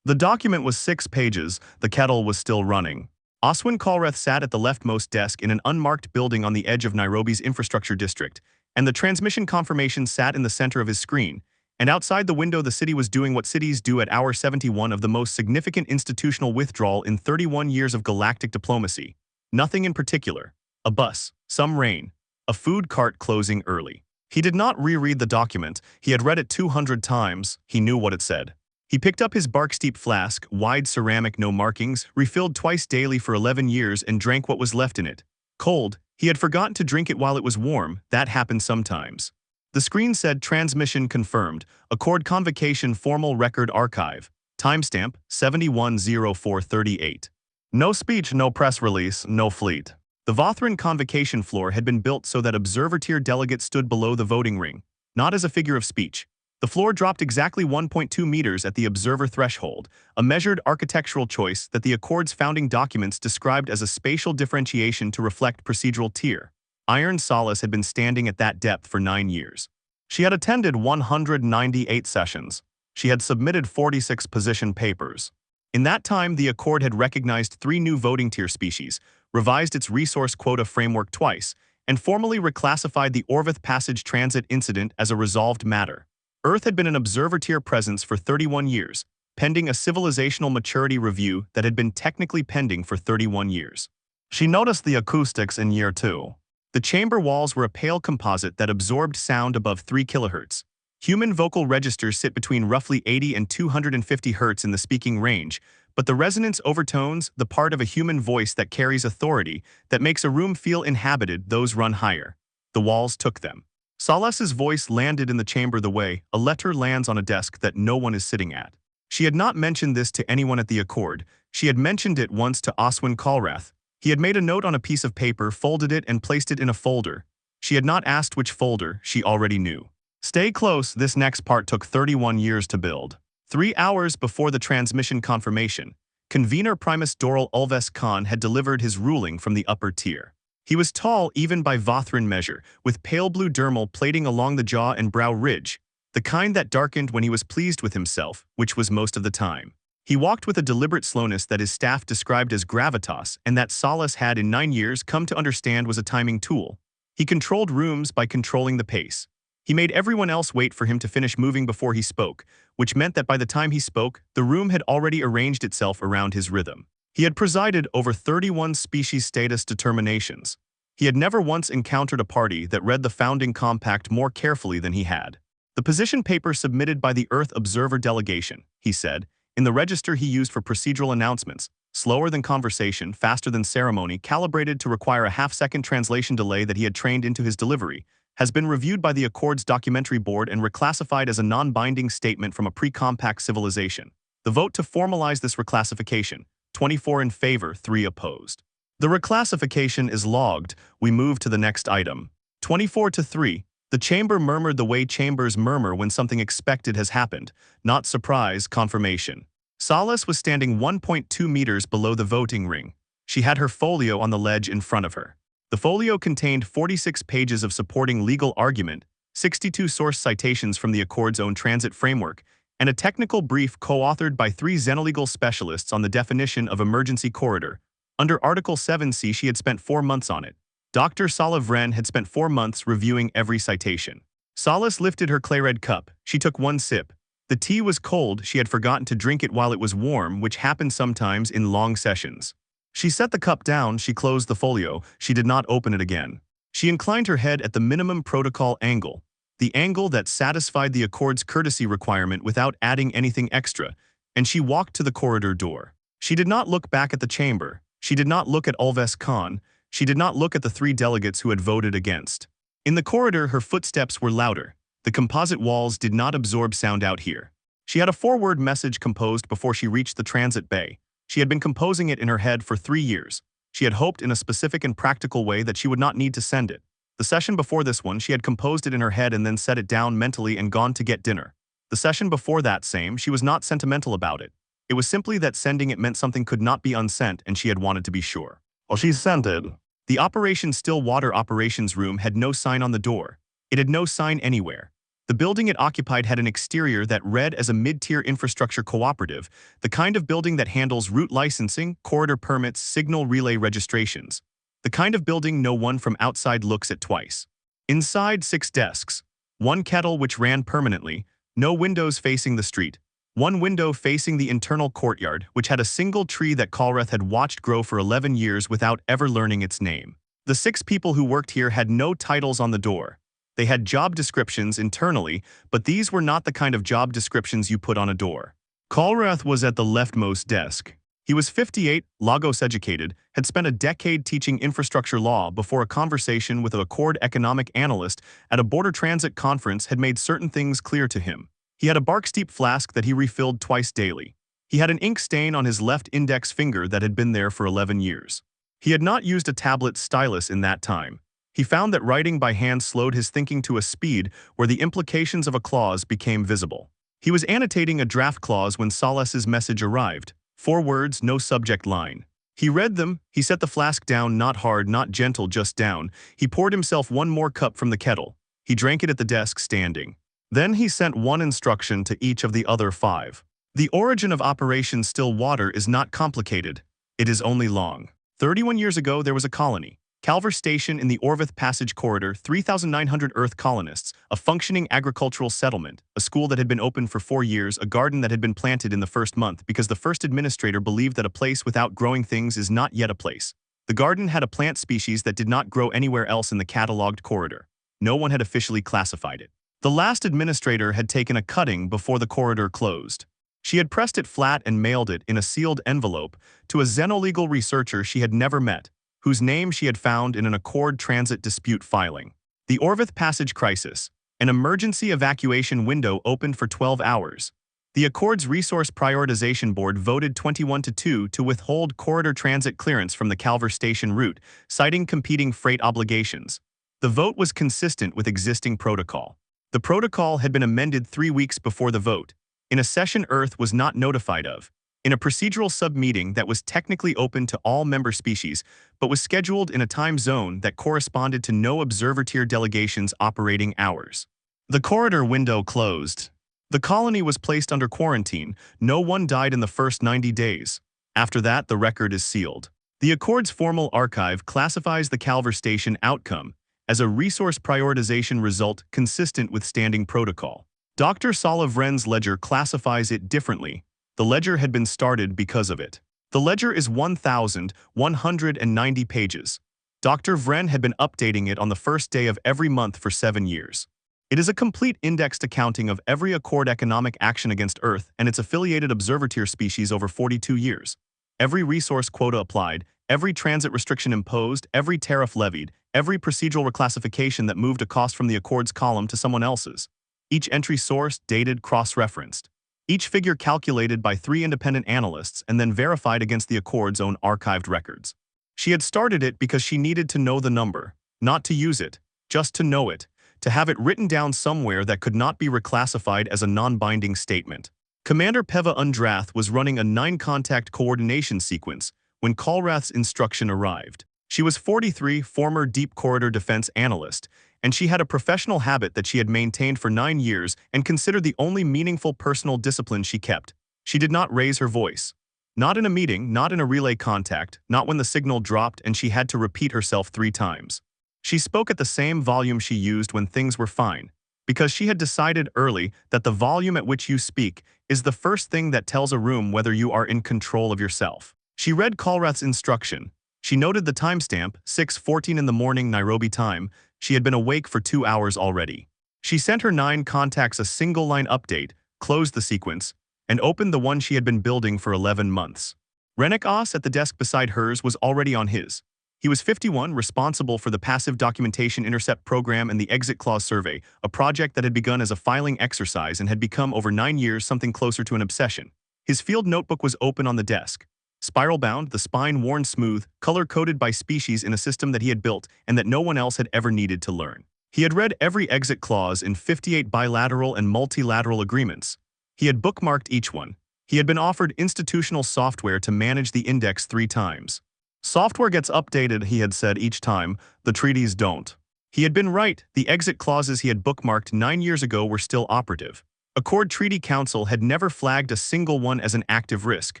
The document was 6 pages, the kettle was still running. Oswin Colreth sat at the leftmost desk in an unmarked building on the edge of Nairobi's infrastructure district, and the transmission confirmation sat in the center of his screen, and outside the window the city was doing what cities do at hour 71 of the most significant institutional withdrawal in 31 years of galactic diplomacy. Nothing in particular. A bus, some rain, a food cart closing early. He did not reread the document, he had read it 200 times, he knew what it said. He picked up his bark-steeped flask, wide ceramic no markings, refilled twice daily for 11 years and drank what was left in it. Cold, he had forgotten to drink it while it was warm, that happened sometimes. The screen said transmission confirmed, Accord convocation formal record archive, timestamp 710438. No speech, no press release, no fleet. The Vothran convocation floor had been built so that observer-tier delegates stood below the voting ring, not as a figure of speech. The floor dropped exactly 1.2 meters at the observer threshold, a measured architectural choice that the Accord's founding documents described as a spatial differentiation to reflect procedural tier. Iron Solace had been standing at that depth for 9 years. She had attended 198 sessions. She had submitted 46 position papers. In that time, the Accord had recognized 3 new voting tier species, revised its resource quota framework twice, and formally reclassified the Orvith Passage transit incident as a resolved matter. Earth had been an observer-tier presence for 31 years, pending a civilizational maturity review that had been technically pending for 31 years. She noticed the acoustics in year 2. The chamber walls were a pale composite that absorbed sound above 3 kHz. Human vocal registers sit between roughly 80 and 250 Hz in the speaking range, but the resonance overtones, the part of a human voice that carries authority, that makes a room feel inhabited, those run higher. The walls took them. Solace's voice landed in the chamber the way a letter lands on a desk that no one is sitting at. She had not mentioned this to anyone at the Accord. She had mentioned it once to Oswin Colreth. He had made a note on a piece of paper, folded it, and placed it in a folder. She had not asked which folder, she already knew. Stay close, this next part took 31 years to build. 3 hours before the transmission confirmation, Convener Primus Doral Ulves Khan had delivered his ruling from the upper tier. He was tall even by Vothran measure, with pale blue dermal plating along the jaw and brow ridge, the kind that darkened when he was pleased with himself, which was most of the time. He walked with a deliberate slowness that his staff described as gravitas and that Solace had in 9 years come to understand was a timing tool. He controlled rooms by controlling the pace. He made everyone else wait for him to finish moving before he spoke, which meant that by the time he spoke, the room had already arranged itself around his rhythm. He had presided over 31 species status determinations. He had never once encountered a party that read the founding compact more carefully than he had. The position paper submitted by the Earth Observer Delegation, he said, in the register he used for procedural announcements, slower than conversation, faster than ceremony, calibrated to require a half-second translation delay that he had trained into his delivery, has been reviewed by the Accord's documentary board and reclassified as a non-binding statement from a pre-compact civilization. The vote to formalize this reclassification, 24 in favor, 3 opposed. The reclassification is logged. We move to the next item. 24-3. The chamber murmured the way chambers murmur when something expected has happened, not surprise, confirmation. Solace was standing 1.2 meters below the voting ring. She had her folio on the ledge in front of her. The folio contained 46 pages of supporting legal argument, 62 source citations from the Accord's own transit framework, and a technical brief co-authored by 3 xenolegal specialists on the definition of emergency corridor. Under Article 7C, she had spent 4 months on it. Dr. Salavren had spent 4 months reviewing every citation. Solace lifted her clay-red cup. She took 1 sip. The tea was cold. She had forgotten to drink it while it was warm, which happened sometimes in long sessions. She set the cup down. She closed the folio. She did not open it again. She inclined her head at the minimum protocol angle, the angle that satisfied the Accord's courtesy requirement without adding anything extra, and she walked to the corridor door. She did not look back at the chamber. She did not look at Ulves Khan. She did not look at the 3 delegates who had voted against. In the corridor, her footsteps were louder. The composite walls did not absorb sound out here. She had a 4-word message composed before she reached the transit bay. She had been composing it in her head for 3 years. She had hoped in a specific and practical way that she would not need to send it. The session before this one, she had composed it in her head and then set it down mentally and gone to get dinner. The session before that same, she was not sentimental about it. It was simply that sending it meant something could not be unsent, and she had wanted to be sure. Well, she sent it. The Operation Still Water operations room had no sign on the door. It had no sign anywhere. The building it occupied had an exterior that read as a mid-tier infrastructure cooperative, the kind of building that handles route licensing, corridor permits, signal relay registrations. The kind of building no one from outside looks at twice. Inside, 6 desks. 1 kettle which ran permanently, no windows facing the street. 1 window facing the internal courtyard, which had a single tree that Colreth had watched grow for 11 years without ever learning its name. The 6 people who worked here had no titles on the door. They had job descriptions internally, but these were not the kind of job descriptions you put on a door. Colreth was at the leftmost desk. He was 58, Lagos educated, had spent a decade teaching infrastructure law before a conversation with a Accord economic analyst at a border transit conference had made certain things clear to him. He had a bark-steep flask that he refilled twice daily. He had an ink stain on his left index finger that had been there for 11 years. He had not used a tablet stylus in that time. He found that writing by hand slowed his thinking to a speed where the implications of a clause became visible. He was annotating a draft clause when Sales's message arrived. 4 words, no subject line. He read them, he set the flask down, not hard, not gentle, just down. He poured himself 1 more cup from the kettle. He drank it at the desk standing. Then he sent 1 instruction to each of the other 5. The origin of Operation Still Water is not complicated. It is only long. 31 years ago there was a colony. Calver Station in the Orvith Passage Corridor, 3,900 Earth colonists, a functioning agricultural settlement, a school that had been open for 4 years, a garden that had been planted in the first month because the first administrator believed that a place without growing things is not yet a place. The garden had a plant species that did not grow anywhere else in the catalogued corridor. No one had officially classified it. The last administrator had taken a cutting before the corridor closed. She had pressed it flat and mailed it in a sealed envelope to a xenolegal researcher she had never met, whose name she had found in an Accord transit dispute filing. The Orvith Passage Crisis. An emergency evacuation window opened for 12 hours. The Accord's Resource Prioritization Board voted 21-2 to withhold corridor transit clearance from the Calver Station route, citing competing freight obligations. The vote was consistent with existing protocol. The protocol had been amended 3 weeks before the vote, in a session Earth was not notified of, in a procedural sub-meeting that was technically open to all member species, but was scheduled in a time zone that corresponded to no observer-tier delegations' operating hours. The corridor window closed. The colony was placed under quarantine. No one died in the first 90 days. After that, the record is sealed. The Accord's formal archive classifies the Calver Station outcome as a resource prioritization result consistent with standing protocol. Dr. Vren's ledger classifies it differently. The ledger had been started because of it. The ledger is 1,190 pages. Dr. Vren had been updating it on the first day of every month for 7 years. It is a complete indexed accounting of every Accord economic action against Earth and its affiliated observer-tier species over 42 years. Every resource quota applied, every transit restriction imposed, every tariff levied, every procedural reclassification that moved a cost from the Accord's column to someone else's. Each entry sourced, dated, cross-referenced. Each figure calculated by 3 independent analysts and then verified against the Accord's own archived records. She had started it because she needed to know the number, not to use it, just to know it, to have it written down somewhere that could not be reclassified as a non-binding statement. Commander Peva Undrath was running a 9-contact coordination sequence when Colreth's instruction arrived. She was 43, former Deep Corridor Defense analyst, and she had a professional habit that she had maintained for 9 years and considered the only meaningful personal discipline she kept. She did not raise her voice. Not in a meeting, not in a relay contact, not when the signal dropped and she had to repeat herself 3 times. She spoke at the same volume she used when things were fine, because she had decided early that the volume at which you speak is the first thing that tells a room whether you are in control of yourself. She read Colreth's instruction. She noted the timestamp, 6:14 in the morning Nairobi time. She had been awake for 2 hours already. She sent her 9 contacts a single-line update, closed the sequence, and opened the one she had been building for 11 months. Rennick Oss at the desk beside hers was already on his. He was 51, responsible for the Passive Documentation Intercept Program and the Exit Clause Survey, a project that had begun as a filing exercise and had become over 9 years something closer to an obsession. His field notebook was open on the desk. Spiral-bound, the spine worn smooth, color-coded by species in a system that he had built and that no one else had ever needed to learn. He had read every exit clause in 58 bilateral and multilateral agreements. He had bookmarked each one. He had been offered institutional software to manage the index 3 times. Software gets updated, he had said each time, the treaties don't. He had been right, the exit clauses he had bookmarked 9 years ago were still operative. Accord Treaty Council had never flagged a single one as an active risk.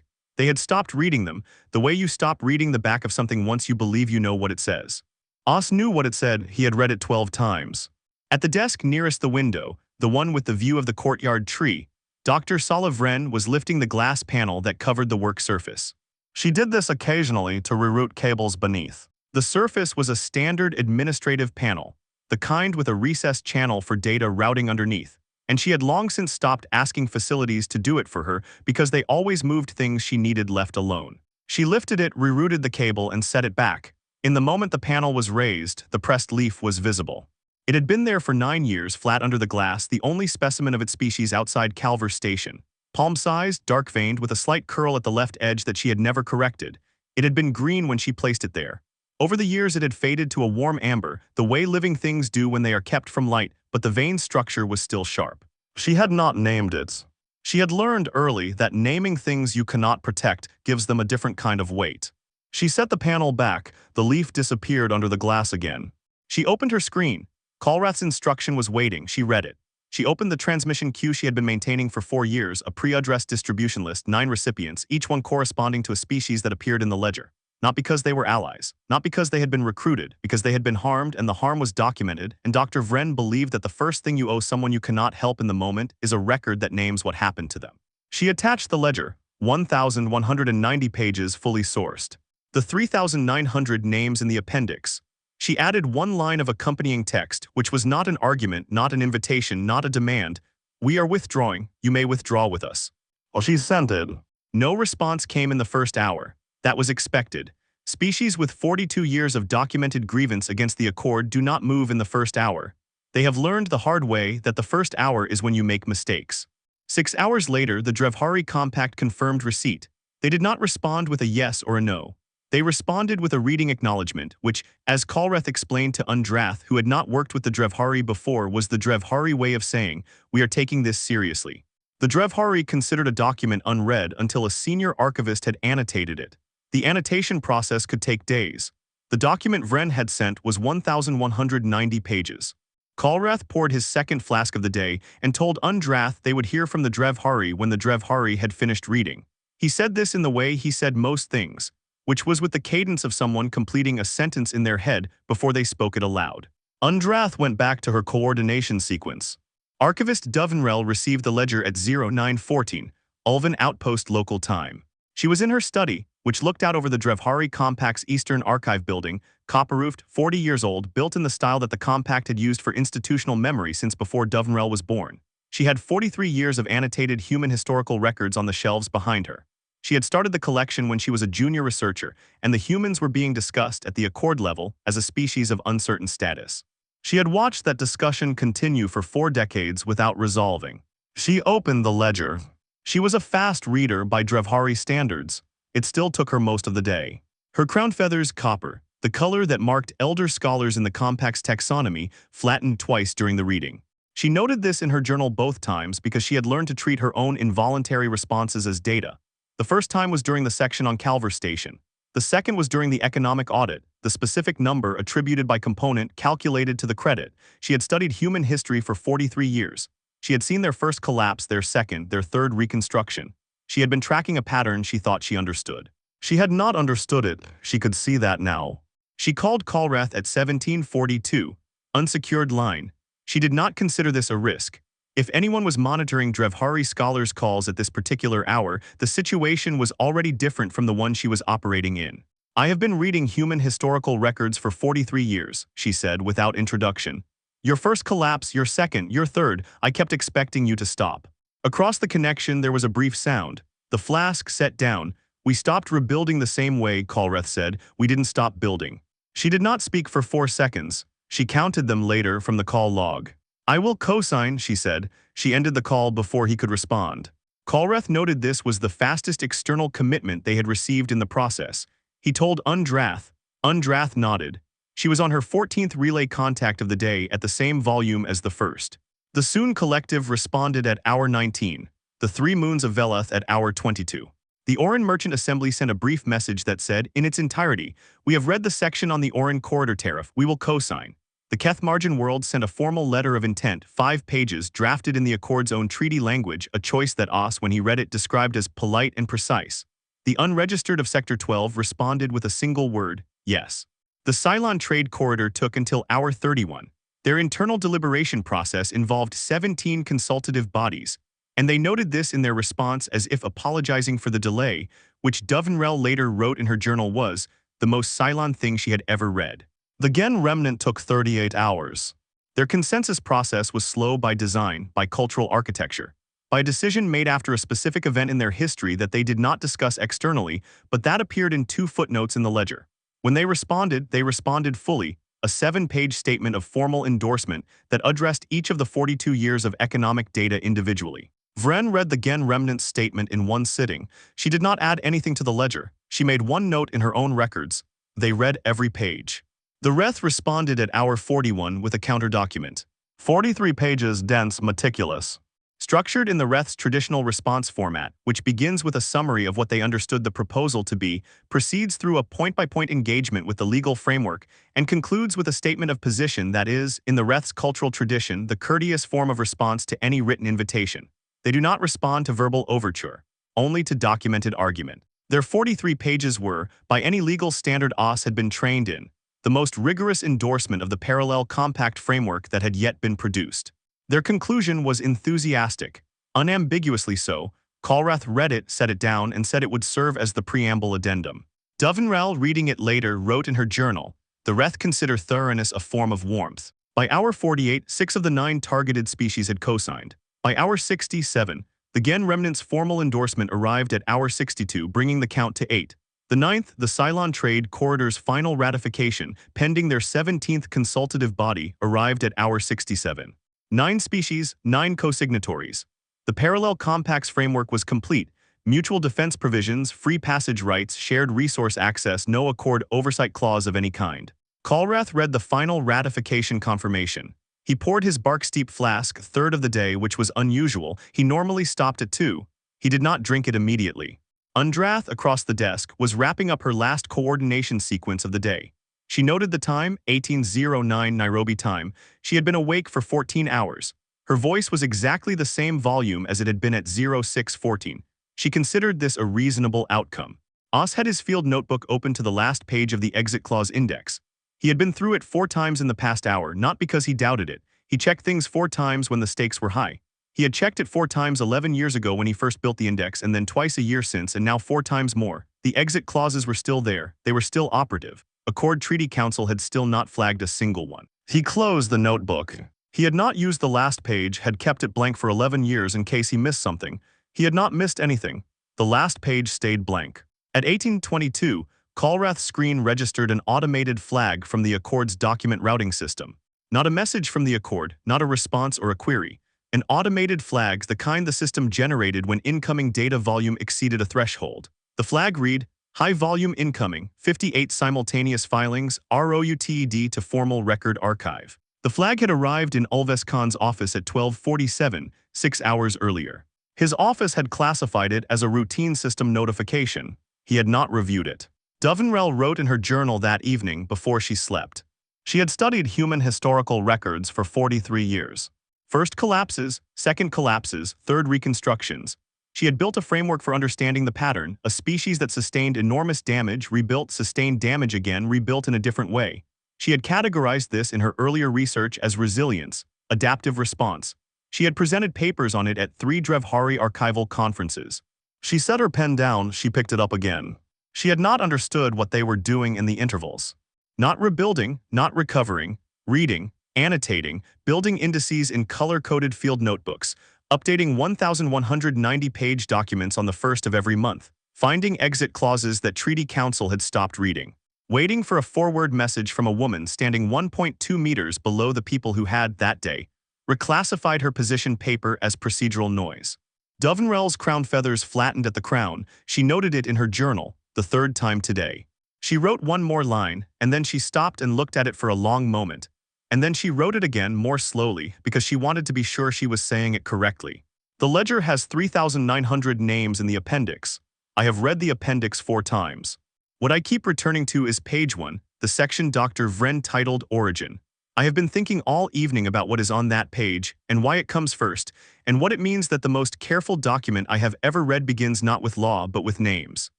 They had stopped reading them, the way you stop reading the back of something once you believe you know what it says. Oz knew what it said, he had read it 12 times. At the desk nearest the window, the one with the view of the courtyard tree, Dr. Salavren was lifting the glass panel that covered the work surface. She did this occasionally to reroute cables beneath. The surface was a standard administrative panel, the kind with a recessed channel for data routing underneath, and she had long since stopped asking facilities to do it for her because they always moved things she needed left alone. She lifted it, rerouted the cable, and set it back. In the moment the panel was raised, the pressed leaf was visible. It had been there for 9 years, flat under the glass, the only specimen of its species outside Calver Station. Palm-sized, dark-veined, with a slight curl at the left edge that she had never corrected. It had been green when she placed it there. Over the years it had faded to a warm amber, the way living things do when they are kept from light, but the vein structure was still sharp. She had not named it. She had learned early that naming things you cannot protect gives them a different kind of weight. She set the panel back, the leaf disappeared under the glass again. She opened her screen. Callrath's instruction was waiting, she read it. She opened the transmission queue she had been maintaining for 4 years, a pre-addressed distribution list, 9 recipients, each one corresponding to a species that appeared in the ledger. Not because they were allies, not because they had been recruited, because they had been harmed and the harm was documented, and Dr. Vren believed that the first thing you owe someone you cannot help in the moment is a record that names what happened to them. She attached the ledger, 1,190 pages fully sourced. The 3,900 names in the appendix. She added 1 line of accompanying text, which was not an argument, not an invitation, not a demand. We are withdrawing, you may withdraw with us. Well, she sent it. No response came in the first hour. That was expected. Species with 42 years of documented grievance against the Accord do not move in the first hour. They have learned the hard way that the first hour is when you make mistakes. 6 hours later, the Drevhari Compact confirmed receipt. They did not respond with a yes or a no. They responded with a reading acknowledgement, which, as Callrath explained to Undrath, who had not worked with the Drevhari before, was the Drevhari way of saying, we are taking this seriously. The Drevhari considered a document unread until a senior archivist had annotated it. The annotation process could take days. The document Vren had sent was 1,190 pages. Callrath poured his second flask of the day and told Undrath they would hear from the Drevhari when the Drevhari had finished reading. He said this in the way he said most things, which was with the cadence of someone completing a sentence in their head before they spoke it aloud. Undrath went back to her coordination sequence. Archivist Dovenrell received the ledger at 0914, Ulven Outpost local time. She was in her study, which looked out over the Drevhari Compact's Eastern Archive building, copper-roofed, 40 years old, built in the style that the Compact had used for institutional memory since before Dovenrell was born. She had 43 years of annotated human historical records on the shelves behind her. She had started the collection when she was a junior researcher, and the humans were being discussed at the Accord level as a species of uncertain status. She had watched that discussion continue for 4 decades without resolving. She opened the ledger. She was a fast reader by Drevhari standards. It still took her most of the day. Her crown feathers, copper, the color that marked elder scholars in the Compact's taxonomy, flattened twice during the reading. She noted this in her journal both times because she had learned to treat her own involuntary responses as data. The first time was during the section on Calver Station. The second was during the economic audit, the specific number attributed by component calculated to the credit. She had studied human history for 43 years. She had seen their first collapse, their second, their third reconstruction. She had been tracking a pattern she thought she understood. She had not understood it, she could see that now. She called Callrath at 1742, unsecured line. She did not consider this a risk. If anyone was monitoring Drevhari scholars' calls at this particular hour, the situation was already different from the one she was operating in. I have been reading human historical records for 43 years, she said without introduction. Your first collapse, your second, your third, I kept expecting you to stop. Across the connection there was a brief sound. The flask set down. We stopped rebuilding the same way, Callrath said. We didn't stop building. She did not speak for 4 seconds. She counted them later from the call log. I will co-sign, she said. She ended the call before he could respond. Callrath noted this was the fastest external commitment they had received in the process. He told Undrath. Undrath nodded. She was on her 14th relay contact of the day at the same volume as the first. The Soon Collective responded at hour 19, the 3 Moons of Veleth at hour 22. The Oran Merchant Assembly sent a brief message that said, in its entirety, we have read the section on the Oran Corridor Tariff, we will co-sign. The Kethmargan world sent a formal letter of intent, 5 pages, drafted in the Accord's own treaty language, a choice that Os, when he read it, described as polite and precise. The unregistered of Sector 12 responded with a single word, yes. The Cylon trade corridor took until hour 31. Their internal deliberation process involved 17 consultative bodies, and they noted this in their response as if apologizing for the delay, which Dovenrel later wrote in her journal was the most Cylon thing she had ever read. The Gen remnant took 38 hours. Their consensus process was slow by design, by cultural architecture, by a decision made after a specific event in their history that they did not discuss externally, but that appeared in 2 footnotes in the ledger. When they responded fully, a 7-page statement of formal endorsement that addressed each of the 42 years of economic data individually. Vren read the Gen remnant's statement in one sitting. She did not add anything to the ledger. She made one note in her own records. They read every page. The Reth responded at hour 41 with a counter-document. 43 pages, dense, meticulous. Structured in the Reth's traditional response format, which begins with a summary of what they understood the proposal to be, proceeds through a point-by-point engagement with the legal framework, and concludes with a statement of position that is, in the Reth's cultural tradition, the courteous form of response to any written invitation. They do not respond to verbal overture, only to documented argument. Their 43 pages were, by any legal standard Os had been trained in, the most rigorous endorsement of the parallel compact framework that had yet been produced. Their conclusion was enthusiastic, unambiguously so. Kalrath read it, set it down, and said it would serve as the preamble addendum. Dovenrel, reading it later, wrote in her journal, the Reth consider thoroughness a form of warmth. By hour 48, 6 of the 9 targeted species had co-signed. By hour 67, the Gen remnant's formal endorsement arrived at hour 62, bringing the count to 8. The 9th, the Cylon Trade Corridor's final ratification, pending their 17th consultative body, arrived at hour 67. 9 species, 9 co-signatories. The Parallel Compacts framework was complete. Mutual defense provisions, free passage rights, shared resource access, no Accord oversight clause of any kind. Kalrath read the final ratification confirmation. He poured his bark-steep flask, third of the day, which was unusual. He normally stopped at 2. He did not drink it immediately. Undrath, across the desk, was wrapping up her last coordination sequence of the day. She noted the time, 18:09 Nairobi time. She had been awake for 14 hours. Her voice was exactly the same volume as it had been at 06:14. She considered this a reasonable outcome. Os had his field notebook open to the last page of the exit clause index. He had been through it 4 times in the past hour, not because he doubted it. He checked things 4 times when the stakes were high. He had checked it 4 times 11 years ago when he first built the index, and then twice a year since, and now 4 times more. The exit clauses were still there. They were still operative. Accord Treaty Council had still not flagged a single one. He closed the notebook. He had not used the last page, had kept it blank for 11 years in case he missed something. He had not missed anything. The last page stayed blank. At 1822, Kalrath's screen registered an automated flag from the Accord's document routing system. Not a message from the Accord, not a response or a query. An automated flag, the kind the system generated when incoming data volume exceeded a threshold. The flag read, high volume incoming, 58 simultaneous filings, ROUTED to formal record archive. The flag had arrived in Ulves Khan's office at 12:47, 6 hours earlier. His office had classified it as a routine system notification. He had not reviewed it. Dovenrel wrote in her journal that evening before she slept. She had studied human historical records for 43 years. First collapses, second collapses, third reconstructions. She had built a framework for understanding the pattern, a species that sustained enormous damage, rebuilt, sustained damage again, rebuilt in a different way. She had categorized this in her earlier research as resilience, adaptive response. She had presented papers on it at 3 Drevhari archival conferences. She set her pen down, she picked it up again. She had not understood what they were doing in the intervals. Not rebuilding, not recovering, reading, annotating, building indices in color-coded field notebooks, updating 1,190-page documents on the 1st of every month, finding exit clauses that Treaty Council had stopped reading, waiting for a forward message from a woman standing 1.2 meters below the people who had, that day, reclassified her position paper as procedural noise. Dovenrel's crown feathers flattened at the crown. She noted it in her journal, the 3rd time today. She wrote one more line, and then she stopped and looked at it for a long moment. And then she wrote it again more slowly because she wanted to be sure she was saying it correctly. The ledger has 3,900 names in the appendix. I have read the appendix 4 times. What I keep returning to is page 1, the section Dr. Vren titled Origin. I have been thinking all evening about what is on that page, and why it comes first, and what it means that the most careful document I have ever read begins not with law but with names.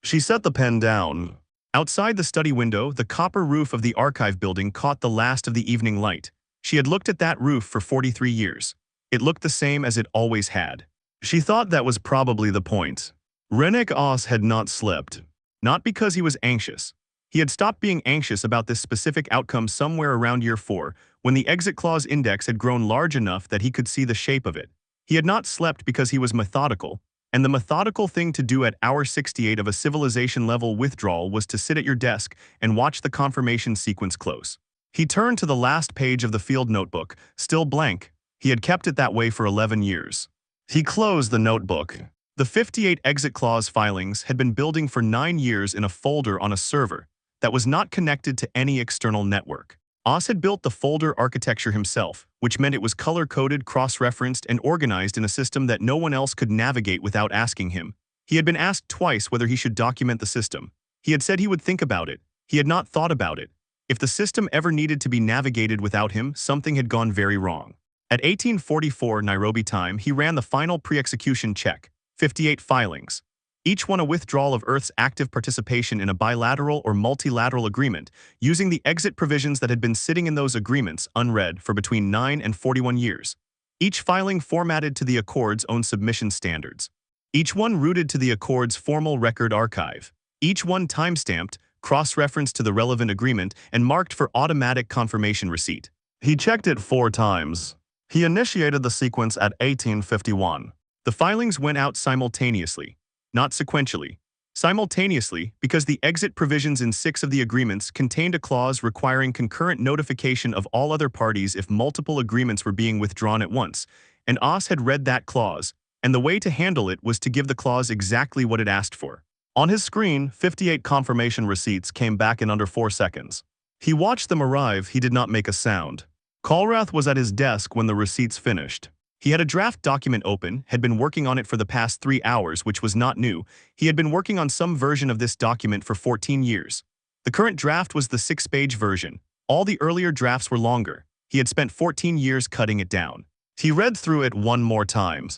She set the pen down. Outside the study window, the copper roof of the archive building caught the last of the evening light. She had looked at that roof for 43 years. It looked the same as it always had. She thought that was probably the point. Rennick Oss had not slept. Not because he was anxious. He had stopped being anxious about this specific outcome somewhere around year 4, when the exit clause index had grown large enough that he could see the shape of it. He had not slept because he was methodical, and the methodical thing to do at hour 68 of a civilization-level withdrawal was to sit at your desk and watch the confirmation sequence close. He turned to the last page of the field notebook, still blank. He had kept it that way for 11 years. He closed the notebook. The 58 exit clause filings had been building for 9 years in a folder on a server that was not connected to any external network. Oss had built the folder architecture himself, which meant it was color-coded, cross-referenced, and organized in a system that no one else could navigate without asking him. He had been asked twice whether he should document the system. He had said he would think about it. He had not thought about it. If the system ever needed to be navigated without him, something had gone very wrong. At 1844 Nairobi time, he ran the final pre-execution check, 58 filings. Each one a withdrawal of Earth's active participation in a bilateral or multilateral agreement, using the exit provisions that had been sitting in those agreements unread for between 9 and 41 years. Each filing formatted to the Accord's own submission standards. Each one rooted to the Accord's formal record archive. Each one time-stamped, cross-referenced to the relevant agreement, and marked for automatic confirmation receipt. He checked it 4 times. He initiated the sequence at 1851. The filings went out simultaneously. Not sequentially. Simultaneously, because the exit provisions in 6 of the agreements contained a clause requiring concurrent notification of all other parties if multiple agreements were being withdrawn at once, and Oss had read that clause, and the way to handle it was to give the clause exactly what it asked for. On his screen, 58 confirmation receipts came back in under 4 seconds. He watched them arrive. He did not make a sound. Callrath was at his desk when the receipts finished. He had a draft document open, had been working on it for the past 3 hours, which was not new. He had been working on some version of this document for 14 years. The current draft was the 6-page version. All the earlier drafts were longer. He had spent 14 years cutting it down. He read through it one more time.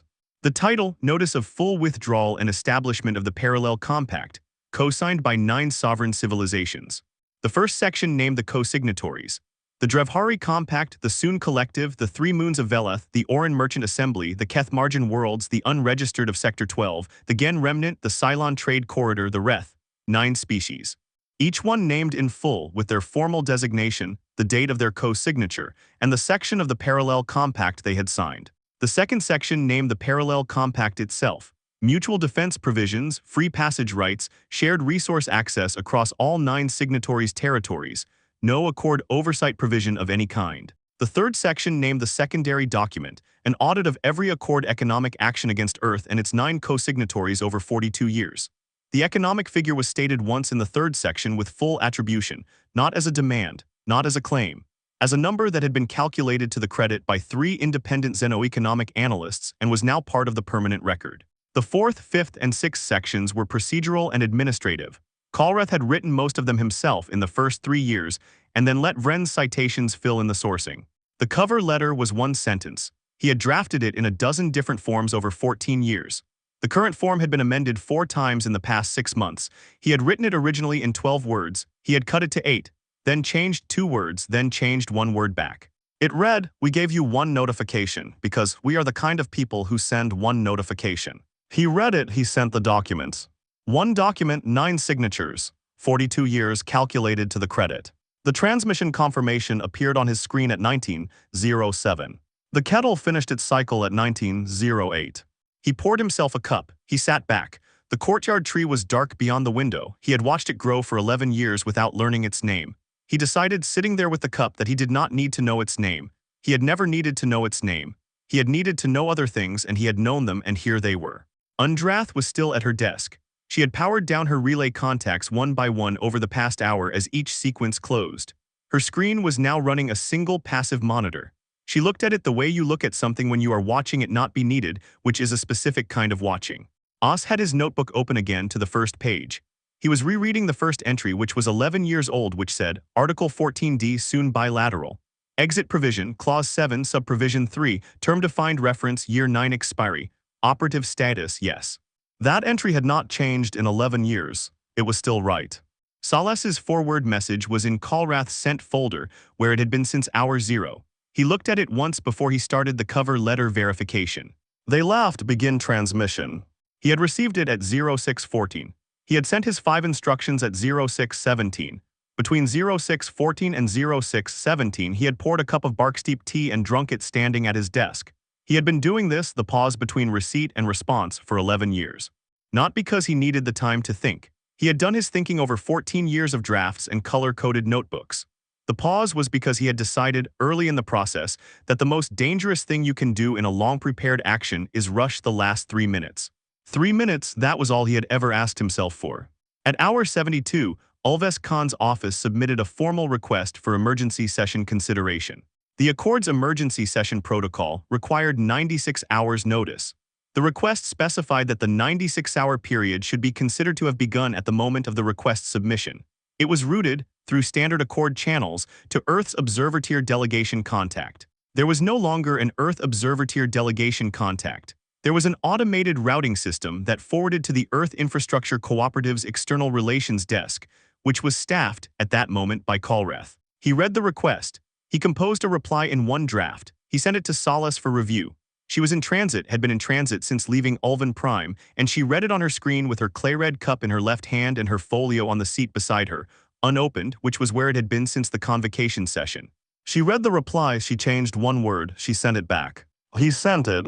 The title, Notice of Full Withdrawal and Establishment of the Parallel Compact, co-signed by 9 sovereign civilizations. The first section named the co-signatories. The Drevhari Compact, the Soon Collective, the 3 Moons of Veleth, the Oran Merchant Assembly, the Keth Margin Worlds, the Unregistered of Sector 12, the Gen Remnant, the Cylon Trade Corridor, the Reth, 9 species. Each one named in full with their formal designation, the date of their co-signature, and the section of the Parallel Compact they had signed. The second section named the Parallel Compact itself. Mutual defense provisions, free passage rights, shared resource access across all 9 signatories' territories, no Accord oversight provision of any kind. The third section named the secondary document, an audit of every Accord economic action against Earth and its 9 co-signatories over 42 years. The economic figure was stated once in the third section with full attribution, not as a demand, not as a claim, as a number that had been calculated to the credit by 3 independent xenoeconomic analysts and was now part of the permanent record. The 4th, 5th, and 6th sections were procedural and administrative. Callrath had written most of them himself in the first 3 years and then let Vren's citations fill in the sourcing. The cover letter was 1 sentence. He had drafted it in a dozen different forms over 14 years. The current form had been amended 4 times in the past 6 months. He had written it originally in 12 words. He had cut it to 8, then changed 2 words, then changed 1 word back. It read, "We gave you 1 notification because we are the kind of people who send 1 notification." He read it. He sent the documents. 1 document, 9 signatures, 42 years calculated to the credit. The transmission confirmation appeared on his screen at 19:07. The kettle finished its cycle at 19:08. He poured himself a cup. He sat back. The courtyard tree was dark beyond the window. He had watched it grow for 11 years without learning its name. He decided, sitting there with the cup, that he did not need to know its name. He had never needed to know its name. He had needed to know other things, and he had known them, and here they were. Undrath was still at her desk. She had powered down her relay contacts one by one over the past hour as each sequence closed. Her screen was now running a single passive monitor. She looked at it the way you look at something when you are watching it not be needed, which is a specific kind of watching. Oss had his notebook open again to the first page. He was rereading the first entry, which was 11 years old, which said, Article 14D soon bilateral. Exit provision, Clause 7, Subprovision 3, term defined reference, year 9 expiry. Operative status, yes. That entry had not changed in 11 years. It was still right. Sales's forward message was in Callrath's sent folder, where it had been since hour 0. He looked at it once before he started the cover letter verification. They laughed, begin transmission. He had received it at 0614. He had sent his 5 instructions at 0617. Between 0614 and 0617, he had poured a cup of bark-steep tea and drunk it standing at his desk. He had been doing this, the pause between receipt and response, for 11 years. Not because he needed the time to think. He had done his thinking over 14 years of drafts and color-coded notebooks. The pause was because he had decided early in the process that the most dangerous thing you can do in a long-prepared action is rush the last 3 minutes. 3 minutes, that was all he had ever asked himself for. At hour 72, Ulves Khan's office submitted a formal request for emergency session consideration. The Accord's emergency session protocol required 96 hours notice. The request specified that the 96-hour period should be considered to have begun at the moment of the request submission. It was routed, through standard Accord channels, to Earth's Observer Tier Delegation Contact. There was no longer an Earth Observer Tier Delegation Contact. There was an automated routing system that forwarded to the Earth Infrastructure Cooperative's External Relations Desk, which was staffed at that moment by Callrath. He read the request. He composed a reply in one draft. He sent it to Solace for review. She was in transit, had been in transit since leaving Ulven Prime, and she read it on her screen with her clay-red cup in her left hand and her folio on the seat beside her, unopened, which was where it had been since the convocation session. She read the reply, she changed one word, she sent it back. He sent it.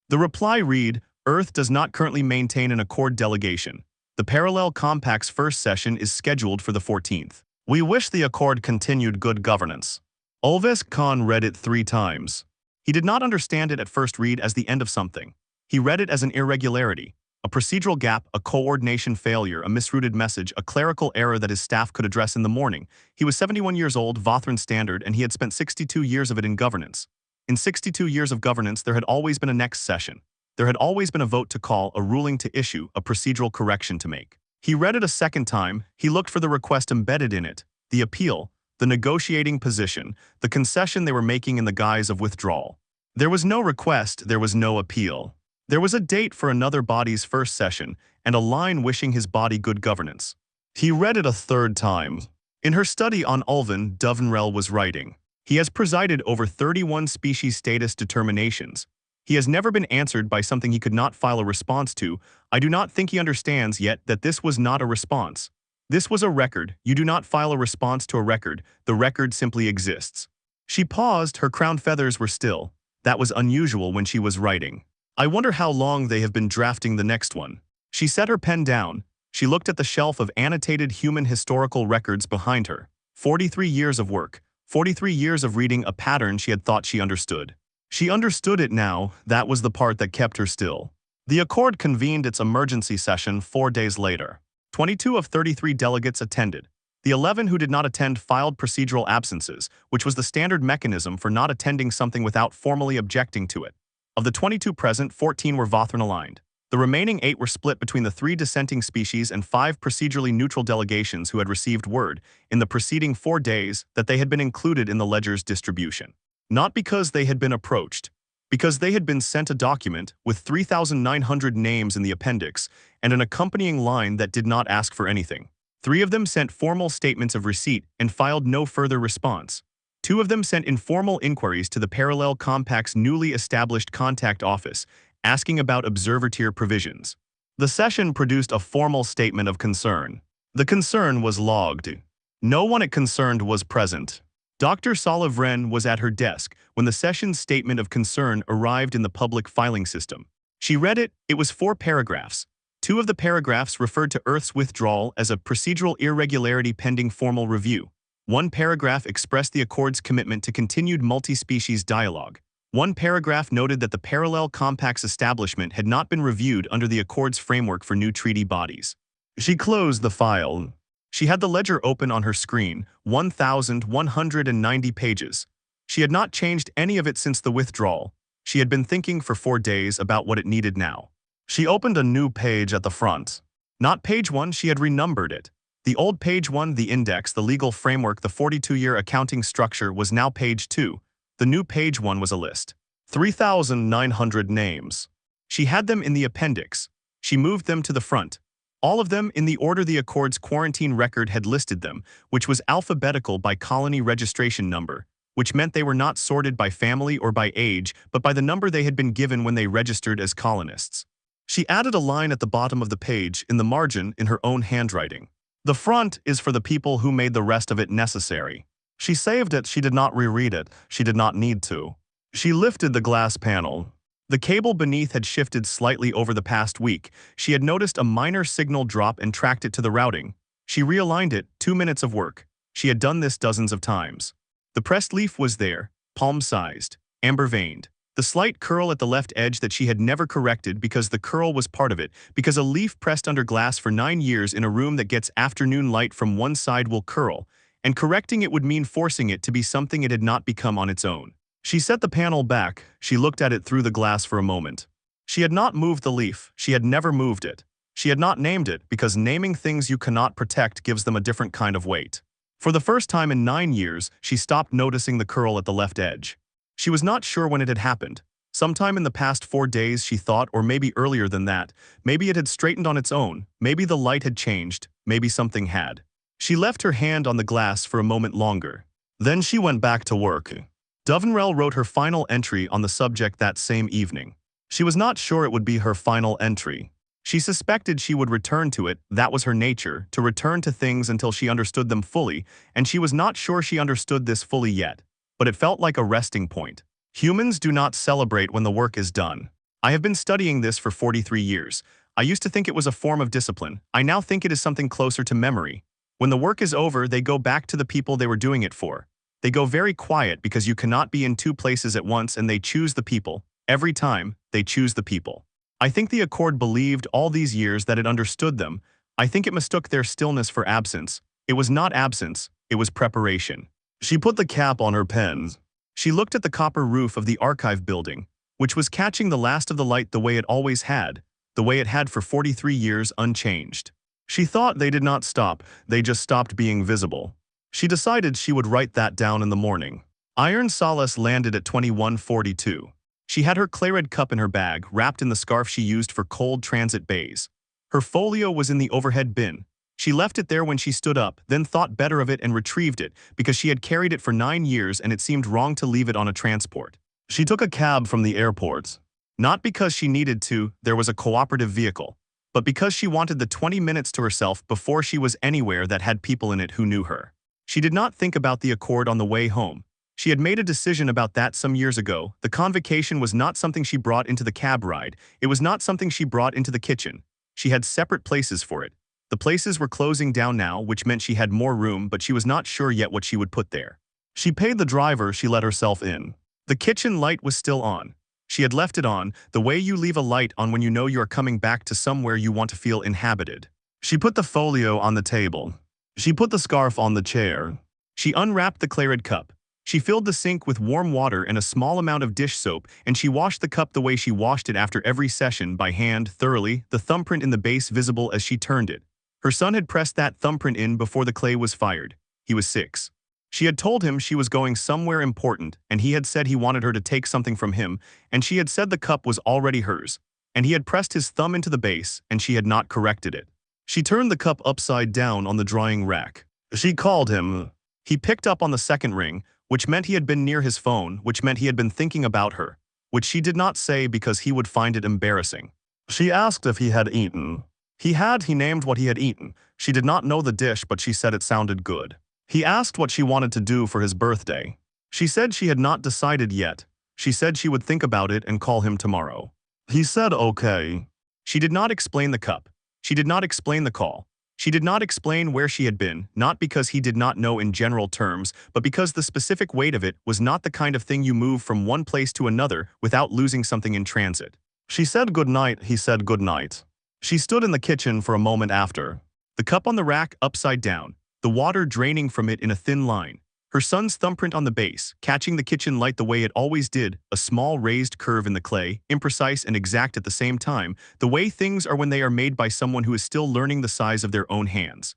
The reply read, Earth does not currently maintain an Accord delegation. The Parallel Compact's first session is scheduled for the 14th. We wish the Accord continued good governance. Ulves Khan read it 3 times. He did not understand it at first read as the end of something. He read it as an irregularity, a procedural gap, a coordination failure, a misrouted message, a clerical error that his staff could address in the morning. He was 71 years old, Vothran standard, and he had spent 62 years of it in governance. In 62 years of governance, there had always been a next session. There had always been a vote to call, a ruling to issue, a procedural correction to make. He read it a second time. He looked for the request embedded in it, the appeal, the negotiating position, the concession they were making in the guise of withdrawal. There was no request, there was no appeal. There was a date for another body's first session and a line wishing his body good governance. He read it a third time. In her study on Ulven, Dovenrel was writing. He has presided over 31 species status determinations. He has never been answered by something he could not file a response to. I do not think he understands yet that this was not a response. This was a record. You do not file a response to a record. The record simply exists. She paused, her crown feathers were still. That was unusual when she was writing. I wonder how long they have been drafting the next one. She set her pen down. She looked at the shelf of annotated human historical records behind her. 43 years of work. 43 years of reading a pattern she had thought she understood. She understood it now. That was the part that kept her still. The Accord convened its emergency session 4 days later. 22 of 33 delegates attended. The 11 who did not attend filed procedural absences, which was the standard mechanism for not attending something without formally objecting to it. Of the 22 present, 14 were Vothran aligned. The remaining 8 were split between the 3 dissenting species and 5 procedurally neutral delegations who had received word, in the preceding 4 days, that they had been included in the ledger's distribution. Not because they had been approached, because they had been sent a document with 3,900 names in the appendix and an accompanying line that did not ask for anything. 3 of them sent formal statements of receipt and filed no further response. 2 of them sent informal inquiries to the Parallel Compact's newly established contact office, asking about observer tier provisions. The session produced a formal statement of concern. The concern was logged. No one it concerned was present. Dr. Salavren was at her desk when the session's statement of concern arrived in the public filing system. She read it. It was 4 paragraphs. 2 of the paragraphs referred to Earth's withdrawal as a procedural irregularity pending formal review. 1 paragraph expressed the Accord's commitment to continued multi-species dialogue. 1 paragraph noted that the Parallel Compact's establishment had not been reviewed under the Accord's framework for new treaty bodies. She closed the file. She had the ledger open on her screen, 1,190 pages. She had not changed any of it since the withdrawal. She had been thinking for 4 days about what it needed now. She opened a new page at the front. Not page 1, she had renumbered it. The old page 1, the index, the legal framework, the 42-year accounting structure was now page 2. The new page 1 was a list. 3,900 names. She had them in the appendix. She moved them to the front. All of them in the order the Accord's quarantine record had listed them, which was alphabetical by colony registration number, which meant they were not sorted by family or by age, but by the number they had been given when they registered as colonists. She added a line at the bottom of the page, in the margin, in her own handwriting. The front is for the people who made the rest of it necessary. She saved it, she did not reread it, she did not need to. She lifted the glass panel. The cable beneath had shifted slightly over the past week. She had noticed a minor signal drop and tracked it to the routing. She realigned it, 2 minutes of work. She had done this dozens of times. The pressed leaf was there, palm-sized, amber-veined. The slight curl at the left edge that she had never corrected because the curl was part of it, because a leaf pressed under glass for 9 years in a room that gets afternoon light from one side will curl, and correcting it would mean forcing it to be something it had not become on its own. She set the panel back, she looked at it through the glass for a moment. She had not moved the leaf, she had never moved it. She had not named it, because naming things you cannot protect gives them a different kind of weight. For the first time in 9 years, she stopped noticing the curl at the left edge. She was not sure when it had happened. Sometime in the past 4 days, she thought, or maybe earlier than that. Maybe it had straightened on its own, maybe the light had changed, maybe something had. She left her hand on the glass for a moment longer. Then she went back to work. Dovenrel wrote her final entry on the subject that same evening. She was not sure it would be her final entry. She suspected she would return to it, that was her nature, to return to things until she understood them fully, and she was not sure she understood this fully yet. But it felt like a resting point. Humans do not celebrate when the work is done. I have been studying this for 43 years. I used to think it was a form of discipline. I now think it is something closer to memory. When the work is over, they go back to the people they were doing it for. They go very quiet because you cannot be in 2 places at once, and they choose the people. Every time, they choose the people. I think the Accord believed all these years that it understood them. I think it mistook their stillness for absence. It was not absence, it was preparation. She put the cap on her pens. She looked at the copper roof of the archive building, which was catching the last of the light the way it always had, the way it had for 43 years unchanged. She thought they did not stop, they just stopped being visible. She decided she would write that down in the morning. Iron Solace landed at 21:42. She had her claret cup in her bag, wrapped in the scarf she used for cold transit bays. Her folio was in the overhead bin. She left it there when she stood up, then thought better of it and retrieved it, because she had carried it for 9 years and it seemed wrong to leave it on a transport. She took a cab from the airport. Not because she needed to, there was a cooperative vehicle, but because she wanted the 20 minutes to herself before she was anywhere that had people in it who knew her. She did not think about the Accord on the way home. She had made a decision about that some years ago. The convocation was not something she brought into the cab ride. It was not something she brought into the kitchen. She had separate places for it. The places were closing down now, which meant she had more room, but she was not sure yet what she would put there. She paid the driver, she let herself in. The kitchen light was still on. She had left it on, the way you leave a light on when you know you are coming back to somewhere you want to feel inhabited. She put the folio on the table. She put the scarf on the chair. She unwrapped the claret cup. She filled the sink with warm water and a small amount of dish soap, and she washed the cup the way she washed it after every session, by hand, thoroughly, the thumbprint in the base visible as she turned it. Her son had pressed that thumbprint in before the clay was fired. He was 6. She had told him she was going somewhere important, and he had said he wanted her to take something from him, and she had said the cup was already hers, and he had pressed his thumb into the base, and she had not corrected it. She turned the cup upside down on the drying rack. She called him. He picked up on the second ring, which meant he had been near his phone, which meant he had been thinking about her, which she did not say because he would find it embarrassing. She asked if he had eaten. He named what he had eaten. She did not know the dish, but she said it sounded good. He asked what she wanted to do for his birthday. She said she had not decided yet. She said she would think about it and call him tomorrow. He said okay. She did not explain the cup. She did not explain the call. She did not explain where she had been, not because he did not know in general terms, but because the specific weight of it was not the kind of thing you move from one place to another without losing something in transit. She said good night, he said good night. She stood in the kitchen for a moment after. The cup on the rack upside down, the water draining from it in a thin line. Her son's thumbprint on the base, catching the kitchen light the way it always did, a small raised curve in the clay, imprecise and exact at the same time, the way things are when they are made by someone who is still learning the size of their own hands.